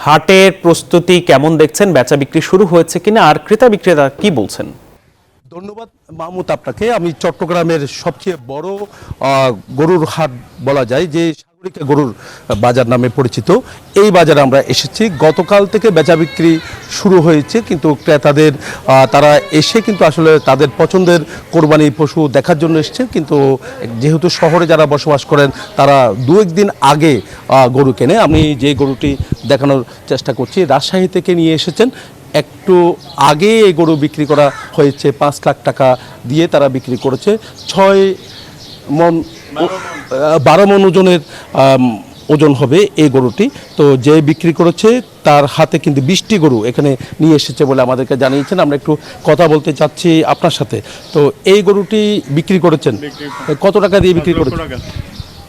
হাটের প্রস্তুতি কেমন দেখছেন? বেচা বিক্রি শুরু হয়েছে কিনা, আর ক্রেতা বিক্রেতা কি বলছেন? ধন্যবাদ মাহমুদ আপনাকে। আমি চট্টগ্রামের সবচেয়ে বড় গরুর হাট বলা যায়, যে সাগরিকা গরুর বাজার নামে পরিচিত, এই বাজারে আমরা এসেছি। গতকাল থেকে বেচা বিক্রি শুরু হয়েছে, কিন্তু ক্রেতাদের তারা এসে কিন্তু আসলে তাদের পছন্দের কোরবানি পশু দেখার জন্য এসছে। কিন্তু যেহেতু শহরে যারা বসবাস করেন তারা দু একদিন আগে গরু কেনে। আমি যে গরুটি দেখানোর চেষ্টা করছি রাজশাহী থেকে নিয়ে এসেছেন, একটু আগে এই গরু বিক্রি করা হয়েছে 5 লাখ টাকা দিয়ে তারা বিক্রি করেছে। 12 মণ ওজনের ওজন হবে এই গরুটি। তো যে বিক্রি করেছে তার হাতে কিন্তু 20টি গরু এখানে নিয়ে এসেছে বলে আমাদেরকে জানিয়েছেন। আমরা একটু কথা বলতে চাচ্ছি আপনার সাথে। তো এই গরুটি বিক্রি করেছেন কত টাকা দিয়ে বিক্রি করেছেন?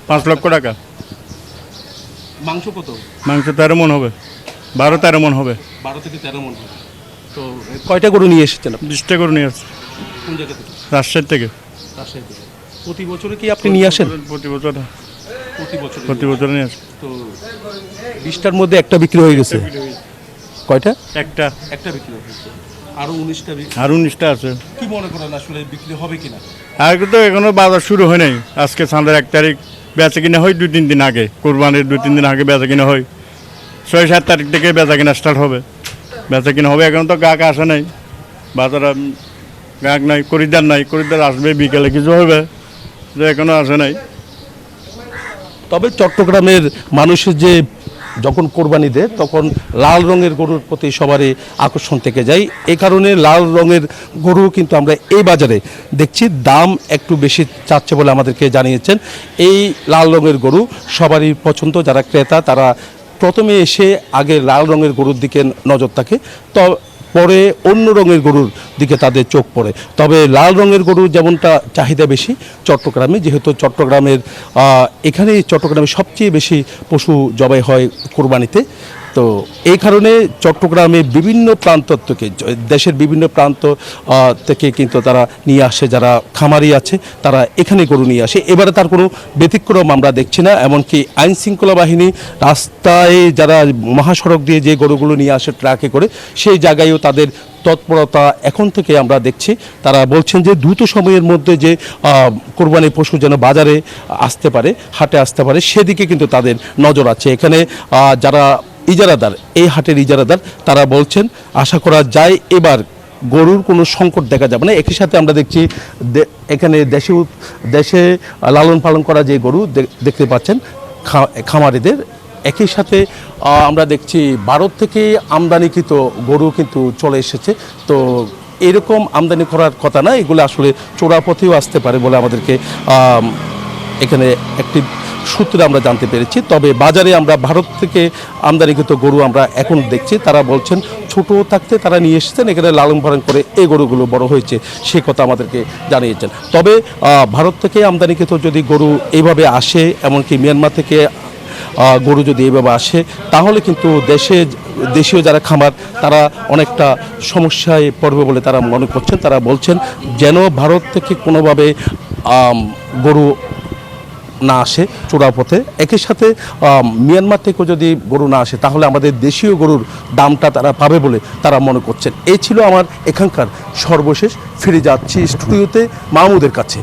5 লক্ষ টাকা। মাংস কত? মাংস 13 মণ হবে, 12-13 মণ হবে। 12 থেকে 13 মণ হবে। তো কয়টা গরু নিয়ে এসেছেন? 20টা করে নিয়ে আসছে। কোন জায়গা থেকে? রাজশাহী থেকে। রাজশাহী থেকে। প্রতি বছরে কি আপনি নিয়ে আসেন? প্রতি বছর প্রতি বছর নিয়ে আসে। তো 20টার মধ্যে একটা বিক্রি হয়ে গেছে। কয়টা? একটা বিক্রি হয়েছে, আরো 19টা আছে। কি মনে করেন আসলে বিক্রি হবে কিনা? আর তো এখনো বাজার শুরু হয় নাই। আজকে চাঁদের 1 তারিখ, বেচা কিনা হয় 2-3 দিন আগে, কোরবানির 2-3 দিন আগে বেচা কিনা হয়। 6-7 তারিখ থেকে বেচা কিনা স্টার্ট হবে। বেচা কিনা হবে, এখন তো গাহক আসে নাই, বাজারে গাহক নাই, খরিদ্দার আসবে বিকেলে কিছু হবে, যে এখনো আসে নাই। তবে চট্টগ্রামের মানুষের যে যখন কোরবানি দেয় তখন লাল রঙের গরুর প্রতি সবারই আকর্ষণ থেকে যায়। এই কারণে লাল রঙের গরু কিন্তু আমরা এই বাজারে দেখছি দাম একটু বেশি চাচ্ছে বলে আমাদেরকে জানিয়েছেন। এই লাল রঙের গরু সবারই পছন্দ। যারা ক্রেতা তারা প্রথমে এসে আগে লাল রঙের গরুর দিকে নজর থাকে, তো পরে অন্য রঙের গরুর দিকে তাদের চোখ পড়ে। তবে লাল রঙের গরুর যেমনটা চাহিদা বেশি চট্টগ্রামে, যেহেতু চট্টগ্রামে সবচেয়ে বেশি পশু জবাই হয় কোরবানিতে। তো এই কারণে চট্টগ্রামে বিভিন্ন প্রান্ত থেকে, দেশের বিভিন্ন প্রান্ত থেকে কিন্তু তারা নিয়ে আসে, যারা খামারি আছে তারা এখানে গরু নিয়ে আসে। এবারে তার কোনো ব্যতিক্রম আমরা দেখছি না। এমনকি আইন শৃঙ্খলা বাহিনী রাস্তায় যারা মহাসড়ক দিয়ে যে গরুগুলো নিয়ে আসে ট্রাকে করে, সেই জায়গায়ও তাদের তৎপরতা এখন থেকে আমরা দেখছি। তারা বলছেন যে দ্রুত সময়ের মধ্যে যে কোরবানি পশু যেন বাজারে আসতে পারে, হাটে আসতে পারে, সেদিকে কিন্তু তাদের নজর আছে। এখানে যারা ইজারাদার, এই হাটের ইজারাদার, তারা বলছেন আশা করা যায় এবার গরুর কোনো সংকট দেখা যাবে না। একই সাথে আমরা দেখছি এখানে দেশে লালন পালন করা যে গরু দেখতে পাচ্ছেন খামারিদের, একই সাথে আমরা দেখছি ভারত থেকে আমদানিকৃত গরু কিন্তু চলে এসেছে। তো এরকম আমদানি করার কথা না, এগুলো আসলে চোরাপথেও আসতে পারে বলে আমাদেরকে এখানে একটি সূত্রে আমরা জানতে পেরেছি। তবে বাজারে আমরা ভারত থেকে আমদানিকৃত গরু আমরা এখন দেখছি। তারা বলছেন ছোট থাকতে তারা নিয়ে এসেছেন, এখানে লালন পালন করে এই গরুগুলো বড় হয়েছে, সে কথা আমাদেরকে জানিয়েছেন। তবে ভারত থেকে আমদানিকৃত যদি গরু এইভাবে আসে, এমনকি মিয়ানমার থেকে গরু যদি এইভাবে আসে, তাহলে কিন্তু দেশীয় যারা খামার তারা অনেকটা সমস্যায় পড়বে বলে তারা মনে করছেন। তারা বলছেন যেন ভারত থেকে কোনোভাবে গরু না আসে চোরাপথে। একই সাথে মিয়ানমার থেকেও যদি গরু না আসে, তাহলে আমাদের দেশীয় গরুর দামটা তারা পাবে বলে তারা মনে করছেন। এই ছিল আমার এখানকার সর্বশেষ। ফিরে যাচ্ছি স্টুডিওতে মাহমুদের কাছে।